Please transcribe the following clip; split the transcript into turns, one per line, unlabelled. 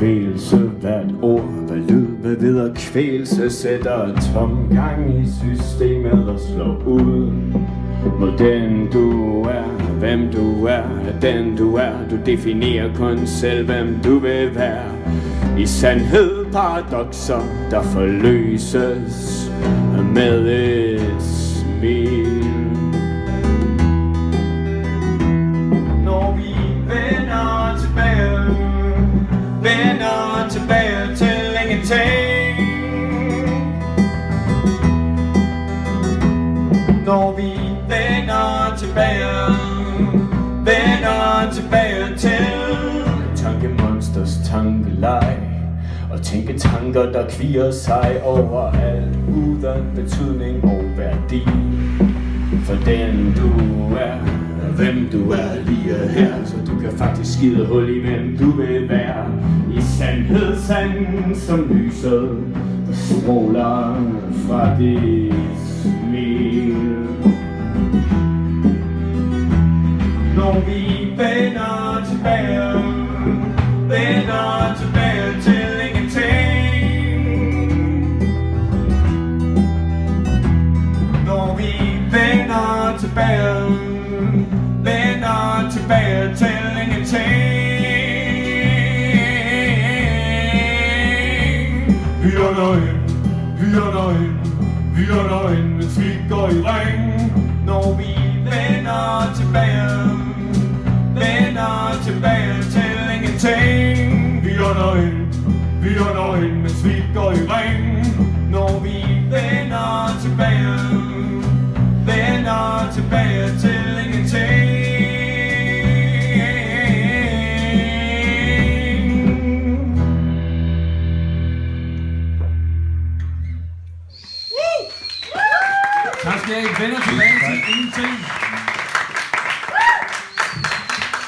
bevægelse, hvert ord, hvad lyd, hvad videre kvæelse, sætter tomgang i systemet og slår ud mod den du er, hvem du er, den du er. Du definerer kun selv, hvem du vil være. I sandhed paradokser, der forløses med et smil. Når vi vender tilbage til ingenting. Når vi vender tilbage til tankemonsters tankeleg og tænke tanker, der kvier sig overalt uden betydning og værdi. For den du er, hvem du er lige her, så du kan faktisk skide hul i, hvem du vil være. I sandhed sand som lyset, der stråler fra dit smil. Når vi vender tilbage til ingenting. Når vi vender tilbage til ingenting. Vi er nøgen, mens vi går i ring. Når vi vender tilbage til ingenting. Vi er nøgen, mens vi går i ring. Når vi vender tilbage til ingenting.
Tak skal I vende tilbage til ingenting.